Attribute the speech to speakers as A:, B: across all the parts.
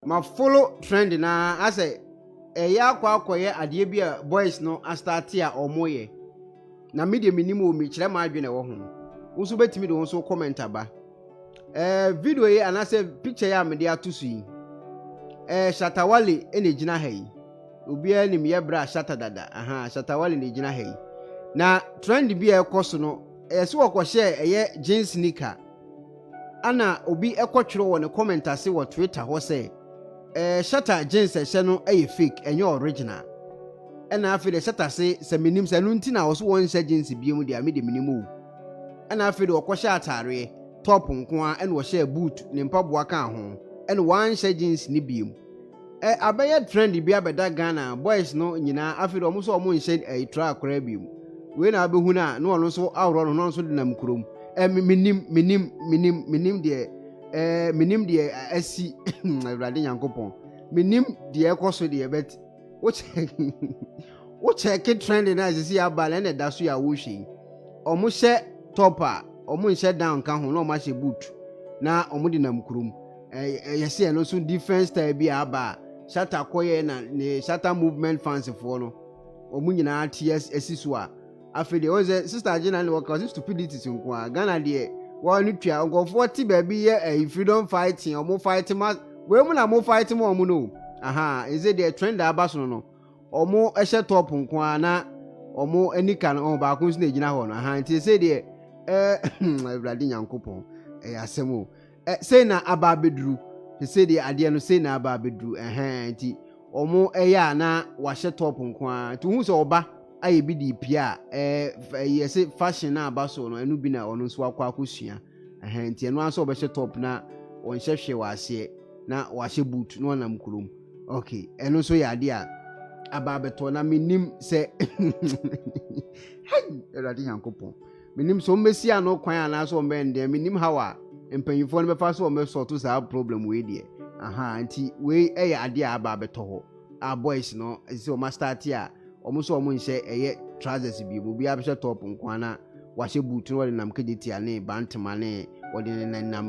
A: ma follow trend na ase Acquah akoye ade bi a boys no astarte a omoye na media minimum o mi kire ma adwene wo ho wo so betimi de wo so comment aba video yi anase picture ya me de atosu yi shatta wale ene gina ha yi obi anim ye bra shatta dada shatta wale ne gina ha yi na trend bi e koso no so okwohye eye jeans sneaker ana obi ekotwero wo ne comment ase wo Twitter ho say shatta jeans ehye no fake enye original ena afi de shatta se minim se no nti na wo so won hye jeans biemu de ame de minimu ena afi de okwohye atare top nko a ena wo hye boot ne mpaboa kan ho ena wan hye jeans ni biemu abaye trend bi abeda Ghana boys no nyina afi de omo so omo hye tra akora biemu we na abehu na no ono so awro no so de nam kurom minim de asi Awurade Nyankopon minim de ekoso de bet wo check trend na sisi abale na da so ya wo hwe omo hye topper omo hye down ka ho na omo hye boot na omo de nam kurom yesi no so different style bi aba shatta koye na ne shatta movement fancy for no omo nyina TS asiso a afede o ze sister Agyin na work cause stupidity nko a Ghana de wa no tua ngofo ti ba bi ye freedom fighting omo fight ma we mu na mo fight mo omo no is it the trend abaso no omo ehye top nko a na omo anika no ba ko nsi na gina ho no nti say de Awurade Nyankopon asemo say na aba beduru say de ade no say na aba beduru nti omo eya na wa hye top nko a to hu so oba aye bi di pia yesi fashion na abaso no enu bi na ono so akosua nti eno anso obehye top na on hwehwe wase na wahye boot no nam kurom okay eno so ya ade a aba beto na minim se hey Awurade Nyankopon minim so mmesi ano kwan ana so mbende minim hawa empanyifo no befa so o meso to sa problem we die nti we ade a aba beto ho a boys no ese o master tia omo so omo nche eye trousers bi mu bia be top nkwana wahye boot no wode nam kegeti ane bantama ne wode nam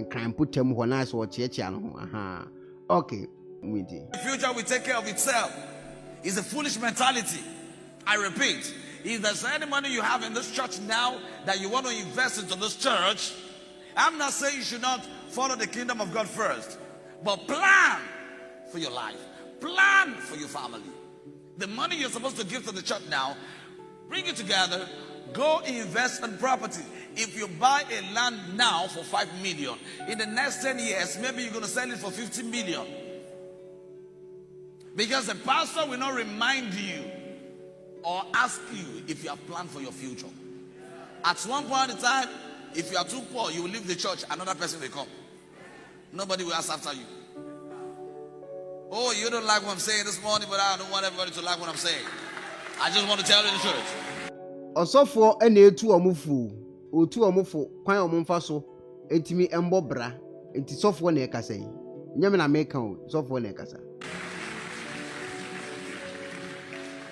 A: kan putem ho na so chiechia no ho okay mwidi.
B: The future will take care of itself. It's a foolish mentality. I repeat, if there's any money you have in this church now that you want to invest into this church, I'm not saying you should not follow the kingdom of God first, but plan for your life, plan for your family. The money you're supposed to give to the church now, bring it together, go invest in property. If you buy a land now for 5 million, in the next 10 years, maybe you're going to sell it for 50 million. Because the pastor will not remind you or ask you if you have planned for your future. At one point in time, if you are too poor, you will leave the church, another person will come. Nobody will ask after you. Oh, you don't like what I'm saying this morning, but I don't want everybody to like what I'm saying. I just want to tell you the truth.
A: OSOFO ene etu omufu, otu omufu kwan omumfa so etimi embo bra, enti sofo na ekasa yi. Nyame na meka o, sofo na ekasa.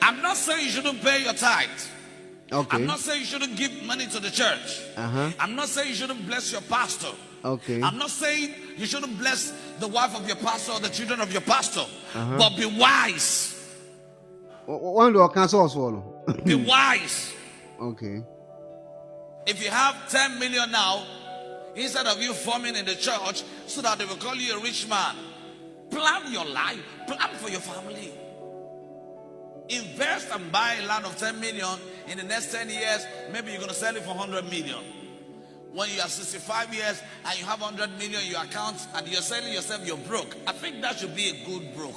B: I'm not saying you shouldn't pay your tithe.
A: Okay.
B: I'm not saying you shouldn't give money to the church. I'm not saying you shouldn't bless your pastor.
A: Okay.
B: I'm not saying you shouldn't bless the wife of your pastor or the children of your pastor. But be wise.
A: One do cancel also.
B: Be wise.
A: Okay.
B: If you have 10 million now, instead of you forming in the church so that they will call you a rich man, plan your life, plan for your family. Invest and buy a land of 10 million. In the next 10 years, maybe you're going to sell it for 100 million. When you are 65 years and you have 100 million in your account and you're selling yourself, you're broke. I think that should be a good broke.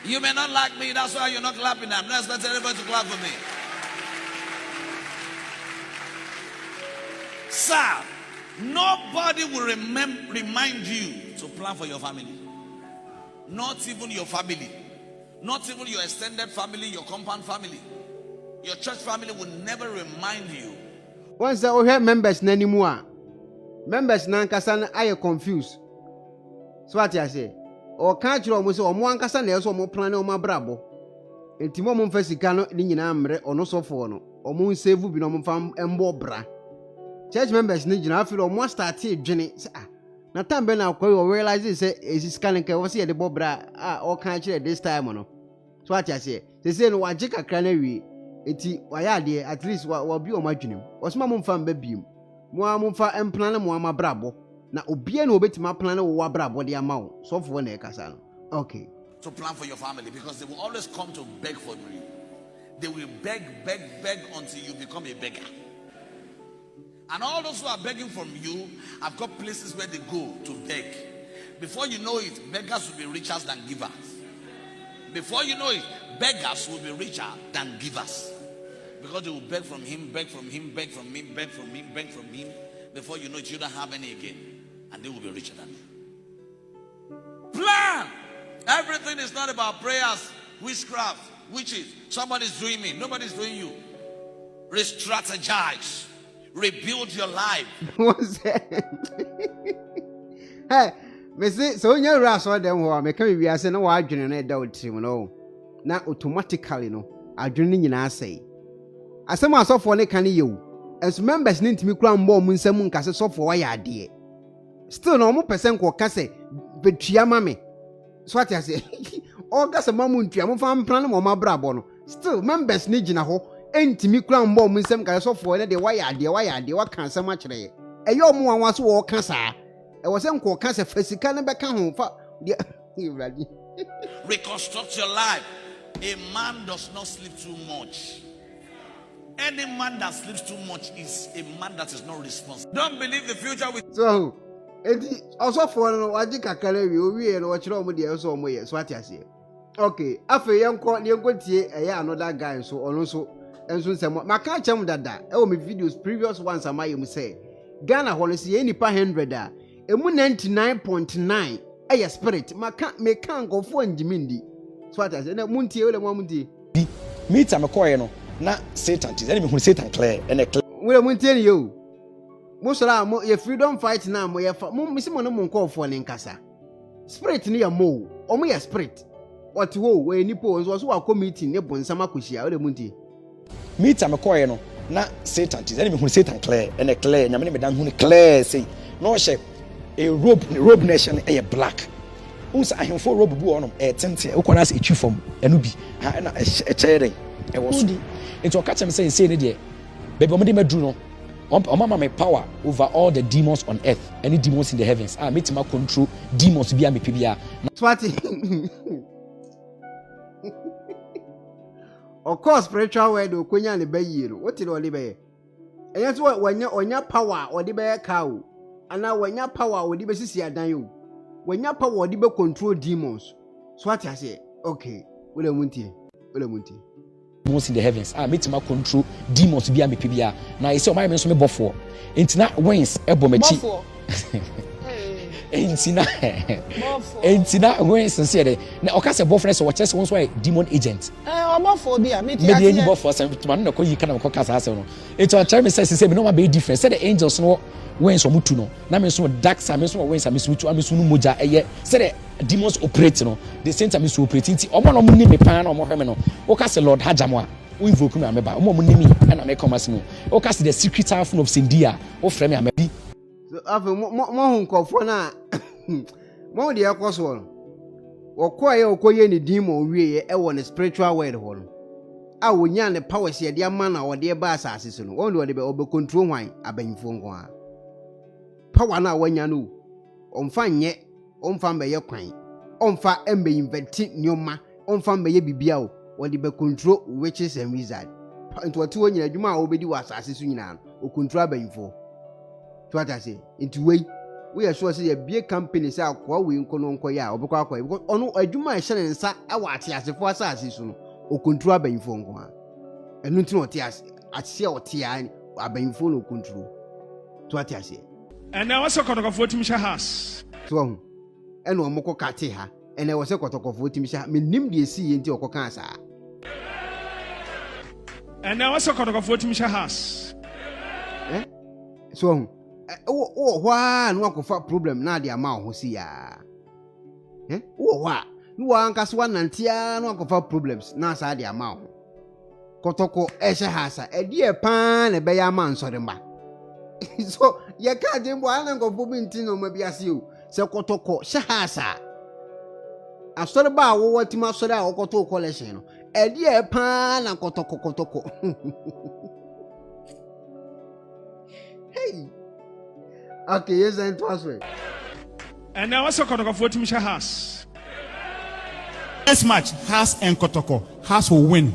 B: You may not like me, that's why you're not clapping. I'm not expecting anybody to clap for me. Sir, nobody will remind you to plan for your family. Not even your family. Not even your extended family, your compound family. Your church family will never remind you.
A: Once we have members anymore, members nankasa are confused. So what I say? Or can't you almost or one kasa na so mo plan o mabrabo. Enti mo mfa sika no ni nyina amre ono sofo no. O mo save bi no mo fam embo bra. church members ni jina afiro mo start dwene say na time be na ko realize say esi scan nke wo say the bobra o kan kire this time no so what you say no waje kakra na wi enti waya ade at least wa bi o madwenem osoma mo mfa mba biem mo amfa emplan mo amabrabo na obia na obetima plan wo wabrabo de ama wo so fo na ekasa no okay
B: to plan for your family because they will always come to beg for you. They will beg until you become a beggar. And all those who are begging from you have got places where they go to beg. Before you know it, beggars will be richer than givers. Before you know it, beggars will be richer than givers. Because they will beg from him, beg from him, beg from him, beg from him, beg from him. Before you know it, you don't have any again. And they will be richer than you. Plan! Everything is not about prayers, witchcraft, witches. Somebody's doing me. Nobody's doing you. Re-strategize. Rebuild your life.
A: What's that? Hey, me say so you ras or them ho me can we say no wa adwene na da otim no. Na automatically no adwene nyina say. Asem asofo ne kan yewu. As members ne ntimi kura mbo mu nsam nkase sofo wa ya ade. Still no mo person ko ka say betua ma me. So what I say? All gas a mamuntu, I'm from plan or my brabo. Still, members need in a ho, ntimi kura mbo mu nsam ka sofo ne de why ade what can so much re. E yo mo an waso wo ka sa. E wo sem ko ka se fasika ne be ka ho fa.
B: Reconstruct your life. A man does not sleep too much. Any man that sleeps too much is a man that is not responsible. Don't believe the future with
A: so enti osofo no waji kakara wi owie no wakire omo de so omo ye so atiase okay afi yenko tie another guy so ono so enso nsem maka chem dada e o me videos previous ones am ayem say Ghana ho no se nipa 100 a emu 99.9 spirit maka me kan go fo njimindi so atiase na muntie ole mo muntie
C: meet am koye no na Satan is enemy hu Satan clear and clear
A: we muntie ni yo Musra mo ye freedom fight na mo ye fa mo misimo no mo nkofo ne nkasa spirit ni ya mo o mo ye spirit what ho we nipo so wa committee ne bonsam akohia o de munti
C: meet am koye no na Satan is enemy hu Satan clear and clear nyame ne me dan hu clear say no she a robe nation e black us ahemfo robe bu onom e tente e kwana se etwi fam enu bi ha na e chere e wo so enti o ka chem say ne de bebe o me de madru no Mama my power over all the demons on earth, any demons in the heavens. I make my control demons be me PBA.
A: Swati. Of course, spiritual word o kwenya ne bayi no. What did o be? Eyan so wanya power o de be cow. Ana wanya power o de be sisi adan yo. Wanya power o de be control demons. Swati I say, okay, wole muntie.
C: Demons in the heavens. I make my control demons be me PBA. Now I say my men so me obofour. Enti na wins ebo mechi. Enti na wins sincere. Na okase obofour so watch one so demon agent.
D: Obofour bi a me
C: ti. Me dey obofour say man na ko yi kana ko kasa ase no. Enti o try me say me no ma be different. Say the angels no wins o mutu no. Na me so dark side me so wins am so mutu am so no moja eye. Say the demons operate no the same time is operating ti omo no mo ni me pan na omo hwe me no o ka se Lord hajamo a o invoke me ameba omo mo ni me na me come as no o ka se the secret half of Sindia o frame me amebi
A: so afa mo hu nkofo na mo de yakoso no wo koye okoye ni demon wie e wo ne spiritual world ho no a wonya ne power se de ama na wo de ba asase so no wo de be obe control hwan abanyifo nko a power na wanya no omfa nye omfa mbeye kwan omfa embe inventi nyoma omfa mbeye bibia o wodi be control witches and wizard into what wo nyina adwuma a obedi wa asase so nyina o control abayinfo to what I say into we are sure say a big company say Acquah we nkono nkoye a obekwa Acquah because ono adwuma a hye nsa awa atiasefo asase so no o control abayinfo nko a enu nti no otias atia otia abayinfo no control to what I say
E: and now what's a kotokofo timisha has
A: so eno omoko kate ha ene wo se kotokofo timisha menim de esi yenti okoka asa
E: and now what's a kotokofo timisha has
A: so wa no akofa problem na de ama ho si ya wa no anka so nantia no akofa problems na asa de ama ho kotoko ehye hasa e die pa na be ya ma nsore mba So you can't do one go booming tin maybe as you say kotoko shahasa. I saw the bar what you must or koto collection. A dear pan and kotoko. Hey. Okay, yes, and twice.
E: And now what's a Kotoko for Wontumi Has?
D: Next match, Has and Kotoko. Has will win.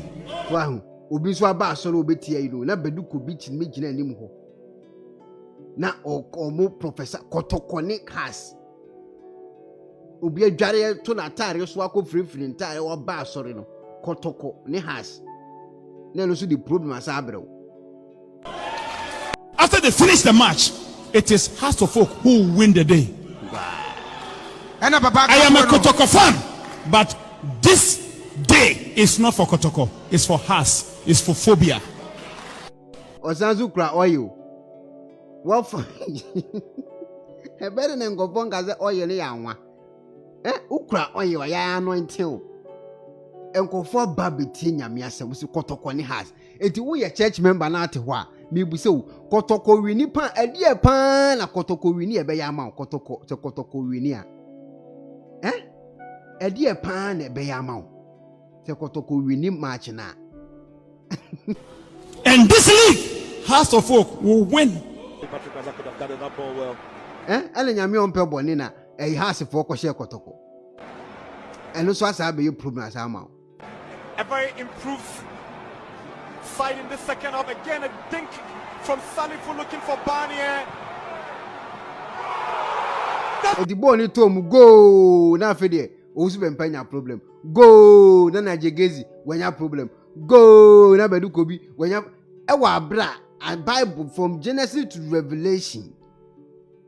A: Wow. Obi so aba so obi tie you na bedu ko bi tin me gina anim ho. Na omo professor Kotoko ne Has. Obi adware to na tare so akofrefri ntare wo ba asore no. Kotoko ne Has. Na no so the problem asa abrew.
D: After they finish the match, it is Has of Folk who win the day. I am a Kotoko fan, but this day is not for Kotoko. It's for Has. It's for phobia.
A: Osanzu kra oil. What for? E better than go bonga ze oil ne yanwa. Ukra oil ya anointing. Enkofo babeti nyame asem so Kotoko ne Has. Enti wo ye church member na ate ho a me bu se Kotoko wini pan ade pan na Kotoko wini e be ya ma Kotoko se Kotoko wini a. Ade pan na e be ya ma se Kotoko wini match na.
D: And this league, House of Folk will win.
F: Patrick could have done that ball well.
A: Ele nyame on pe boni na House for ko share Kotoko. And so asa be you problem as ama.
F: A very improved fight in the second half. Again, a dink from Salifu looking for Barnier.
A: The ball ni to mu go na fe de OWUSU BEMPAH nya problem. Go na Nigel Gaisie wanya problem. Go na bedu kobi wanya ewa abra and Bible from Genesis to Revelation.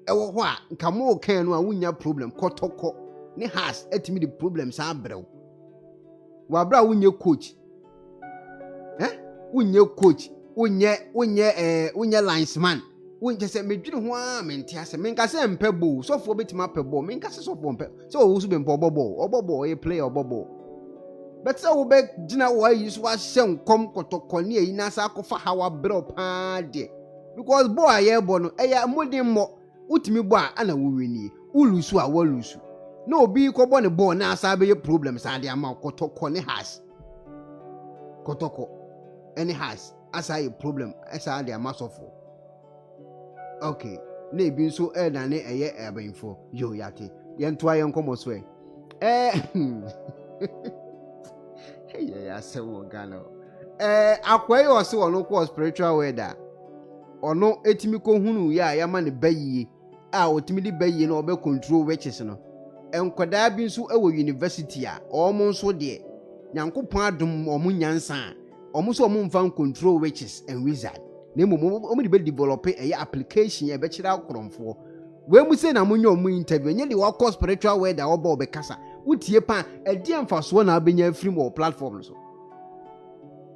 A: Ewo ho a nka mo kan no a wunya problem Kotoko ne Has etimi the problem sa abrew. Wa abra wunya coach. Wunya coach, wunya linesman. Wunje se medwiri ho a mente ase menka se mpebo so fo betima pebo menka se so fo mpe so OWUSU BEMPAH obobo e play obobo. But so be gina wa yiso wa hye kom Kotoko ne yi na sa akofa hawa bro pa de because boy ye bo no eya modin mo utimi bo a ana wo weni ulusu a wo lusu na obi ko bo ne bo na asa be problem sa de ama Kotoko ne Has Kotoko any Has asa a problem asa de ama sofo. Okay na ebi nso na ne eye abanfo yo yate ye ntoa ye nkomo so yeah, so Ghana. Acquah also ono spiritual weather. Ono etimi ko hunu ya ma ne bayi a otimi di bayi na obe control witches no. Enkoda bi nso ewo university a omo nso de Nyankopon adom omo nyansa omo so omo mfan control witches and wizard. Na omo di be develop application e be kira akoromfo. We mu say na munyo omo interview nye de wa spiritual weather oba obekasa. Utie pan edi amfaso na abenya free mo platform so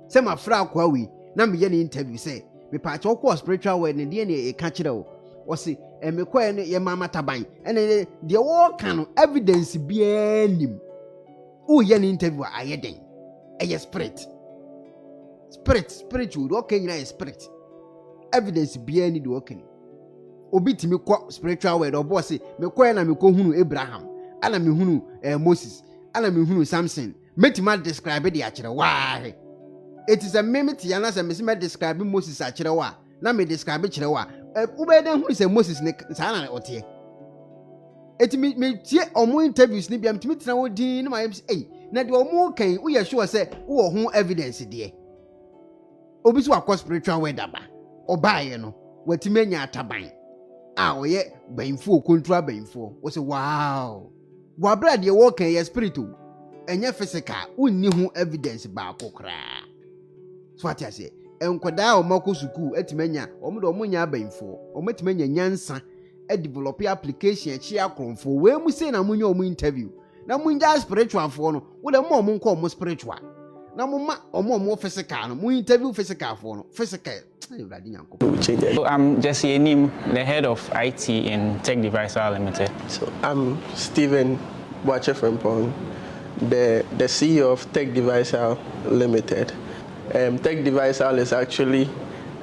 A: se ma fra Acquah we na me ye ne interview say me pa cho ko spiritual word ne de ne e ka kire o se me ko ye ye mama taban ene de wo kan no evidence bia nim o ye ne interview ayeden eye spiritual do kan nyina spirit evidence bia ni do kan obi timi ko spiritual word obo se me ko ye na me ko hunu Abraham ana me hunu Moses ana me hunu Samson metima describe de akire wa it is a meme ti ana se me describe Moses akire wa na me describe kire wa ubeden hunu se Moses ne sa na ote etimi me tie omo interviews ni bia metimi tena wo din na ma na de omo kan wo ye sure se wo ho evidence de obi so akọ spiritual word aba obaye no watimi anya ataban a oye banfo control banfo wo se wow wa brad ye wo kan ye spiritual enye physical unni hu evidence ba kokra so ati ase enkoda o mako suku etimanya omo do omunya abanfo omo etimanya nyansa e develop application e chi akromfo we mu say na munya omo interview na munya spiritual fo no wo de mo nko omo spiritual na mo ma omo physical no mu interview physical fo no physical
G: So I'm Jesse Enim, the head of IT in Tech Devicer Limited.
H: So I'm Stephen Boache-Frimpong, the CEO of Tech Devicer Limited. Tech Devicer is actually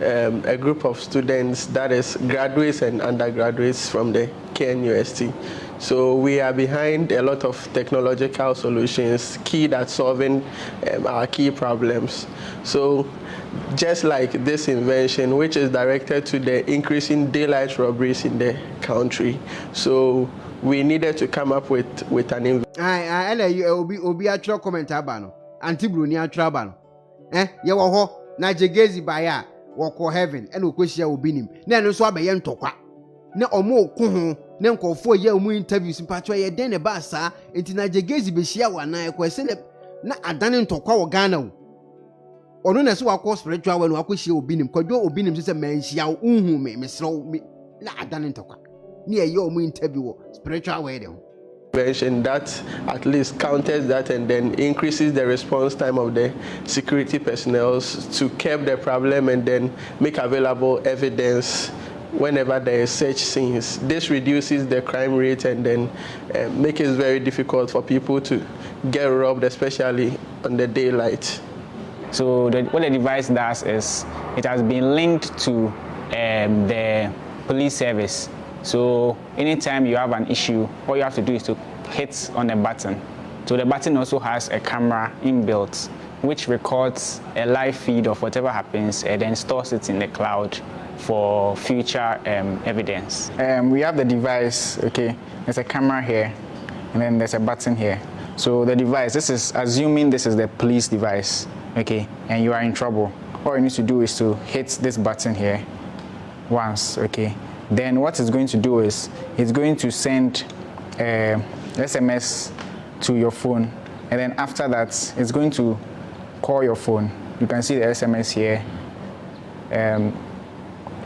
H: a group of students, that is graduates and undergraduates from the KNUST. So we are behind a lot of technological solutions keyed at solving our key problems. So just like this invention, which is directed to the increasing daylight robberies in the country. So we needed to come up with an invention.
A: Obi atro comment abano. Anti-Bruni atro abano. Ye wo ho Nigel Gaisie baya wo heaven and okwehia Obinim. Na no so abaye ntokwa. Na omo ko ho na nkofo ye omu interviews mpatwa ye den ne ba sa enti Nigel Gaisie be hia wana ekwese na adane ntokwa wo Ghana wo. Ono na so wakọ spiritual we no akwehia Obinim. Kwadwo Obinim se manhia wo unhu me mesro na adane ntokwa. Ni ye omu interview wo spiritual we de ho.
H: That at least counters that and then increases the response time of the security personnel to curb the problem and then make available evidence whenever there is such scenes. This reduces the crime rate and then make it very difficult for people to get robbed, especially on the daylight.
G: So what the device does is it has been linked to the police service. So anytime you have an issue, all you have to do is to hit on a button. So the button also has a camera inbuilt, which records a live feed of whatever happens and then stores it in the cloud for future evidence. We have the device, okay, there's a camera here, and then there's a button here. So the device, this is assuming this is the police device, okay, and you are in trouble. All you need to do is to hit this button here once, okay. Then what it's going to do is it's going to send SMS to your phone, and then after that it's going to call your phone. You can see the SMS here.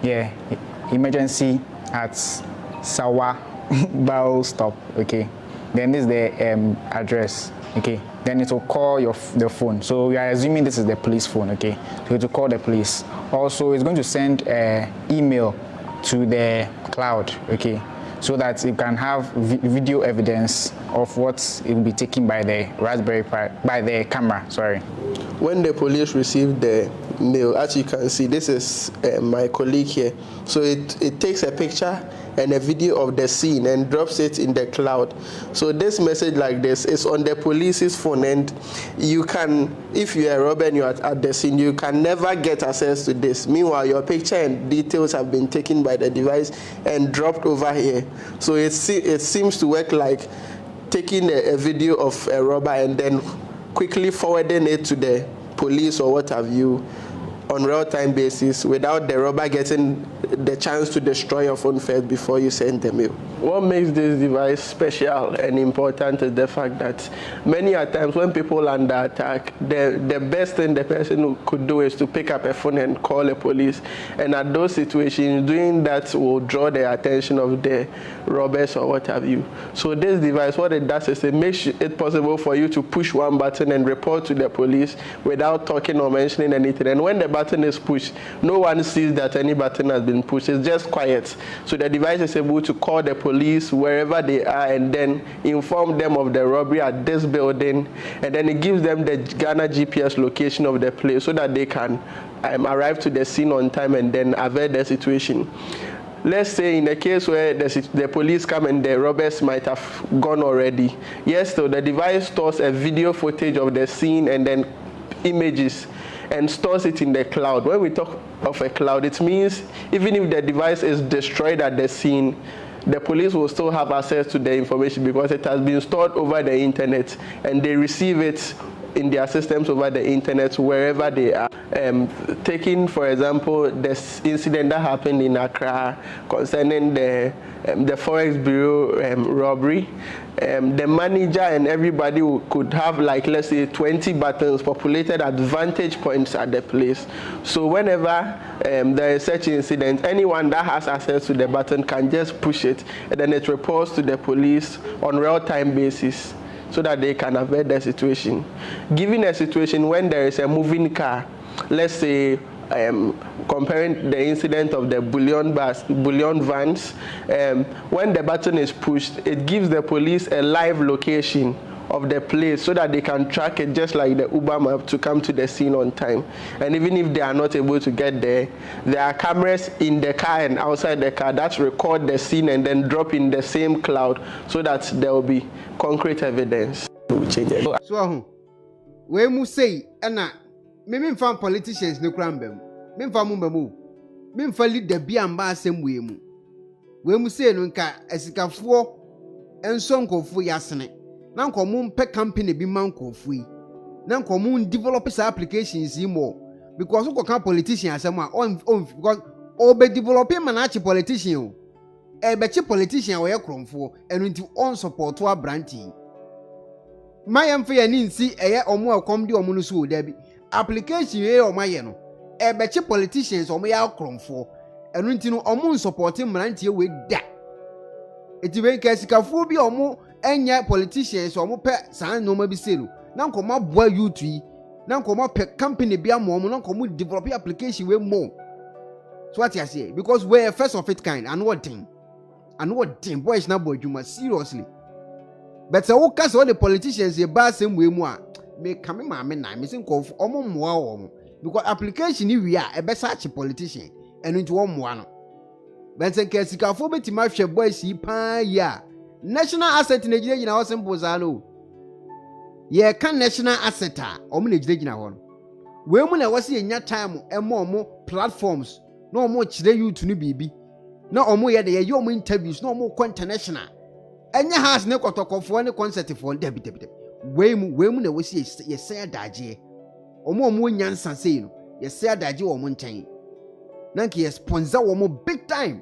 G: Yeah, emergency at Sawa Bow Stop. Okay, then this is the address. Okay, then it will call the phone. So we are assuming this is the police phone. Okay, so it will call the police. Also, it's going to send an email to the cloud, okay, so that you can have video evidence of what it will be taken by the Raspberry Pi, by the camera, sorry.
H: When the police received the mail, as you can see, this is my colleague here. So it takes a picture and a video of the scene and drops it in the cloud. So this message like this is on the police's phone, and you can, if you are a robber and you are at the scene, you can never get access to this. Meanwhile, your picture and details have been taken by the device and dropped over here. So it seems to work like taking a video of a robber and then quickly forwarding it to the police or what have you on real-time basis without the robber getting the chance to destroy your phone first before you send the mail. What makes this device special and important is the fact that many a times when people are under attack, the best thing the person could do is to pick up a phone and call the police. And at those situations, doing that will draw the attention of the robbers or what have you. So this device, what it does is it makes it possible for you to push one button and report to the police without talking or mentioning anything. And when the button is pushed, no one sees that any button has been pushed. It's just quiet. So the device is able to call the police wherever they are and then inform them of the robbery at this building, and then it gives them the Ghana GPS location of the place so that they can arrive to the scene on time and then avert the situation. Let's say in a case where the police come and the robbers might have gone already. Yes, so the device stores a video footage of the scene and then images and stores it in the cloud. When we talk of a cloud, it means even if the device is destroyed at the scene, the police will still have access to the information because it has been stored over the internet and they receive it in their systems over the internet wherever they are. Taking, for example, this incident that happened in Accra concerning the Forex Bureau robbery, the manager and everybody could have, like, let's say 20 buttons populated at vantage points at the place. So whenever there is such incident, anyone that has access to the button can just push it and then it reports to the police on real-time basis so that they can avert the situation. Given a situation when there is a moving car, let's say comparing the incident of the bullion vans, when the button is pushed, it gives the police a live location of the place so that they can track it just like the Uber map to come to the scene on time. And even if they are not able to get there are cameras in the car and outside the car that record the scene and then drop in the same cloud so that there will be concrete evidence.
A: So we must say ana me found politicians no crambem me found mumbamu me found lead the biamba asem we must say no nka esikafo enso nkofo yasene na nkomo pe company bi man nkofo yi na nkomo develop sa applications yi more because we can politician asem a on because obe developing manachi politician e be chi politician we kromfo enu nti on support to abranti mayam fe yani nsi eye omo akom de omo no so da bi application ye omo aye no e be chi politicians omo ya kromfo enu nti no omo support mranti we da eti be ka sikafo bi omo enya politicians omo pe san no ma bi se no na nkoma boa youth yi na nkoma pe company bi amomo na nkoma develop application we more so what you say because we are first of its kind and what thing boys na boy juma seriously but so who cast all the politicians ye ba same way mu a me come Maame na me think of omo moa omo because application ni we are e be search politician enu nti wo moa no but say ke sikafo betima hwe boys yi pa ya national asset na gina ho simple zalo ye kan national asset a omo na gina ho no we mu na wose enya time omo platforms no omo chire youth no bibi na omo ye de ye omo interviews na omo international enya has ne kotokofo ne concert for debi we mu na wose ye say adaje omo nyansa sei no ye say adaje omo nten na nke ye sponsor omo big time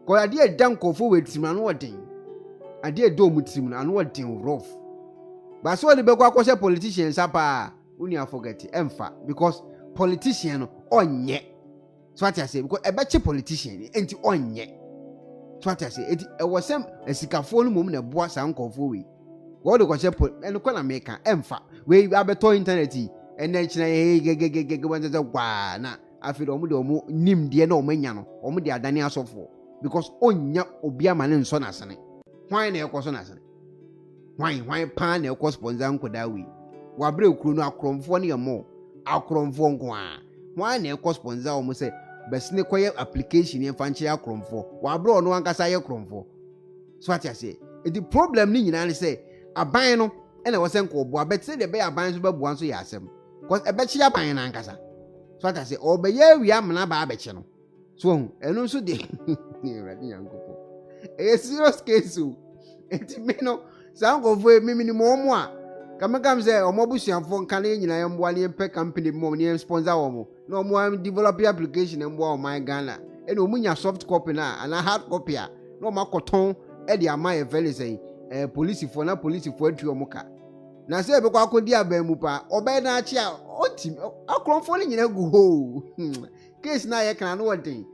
A: ko ade dankofo we tim na odin ade do mu tim na odin rough but so the be kwa kwose politicians apa uni forget emfa because politician no onye so what I say because a better politician enti onye so what I say it was some esikafo no mum na boa san nkofo we go de kwose eno kwa na meka emfa we abeto internet and then china gege wanza gwa na afi do omo nim de na omanya no omo de adane asofo because onya obia ma ne nso na sene hwan na ekoso na sene hwan pa na ekoso sponsor nkoda we wa bre okuru no akromfo ne yemo akromfo nko a hwan na ekoso sponsor omo se besne koye application en fanche akromfo wa bre ono ankasa ye kromfo so what I say the problem ni nyina ne say aban no ena wo se nko bo abet se de be aban so be bo anso ya asem because e be chi aban na ankasa so what I say obeye wi amna ba abeche no so enu so de radi yankopo e serious case o enti me no sanko fo mimi ni mo a kam say omobusuafo nkan nyina ye mboa ne pe company mo ne sponsor wo mo na omo develop application mboa o my Ghana e no munya soft copy na ana hard copy a na omo akoton e de ama e vele say police for atu omo ka na say be kwa akodi aban mu pa obe na achi a otim akromfo ne nyina gu ho case na ye kan na wodin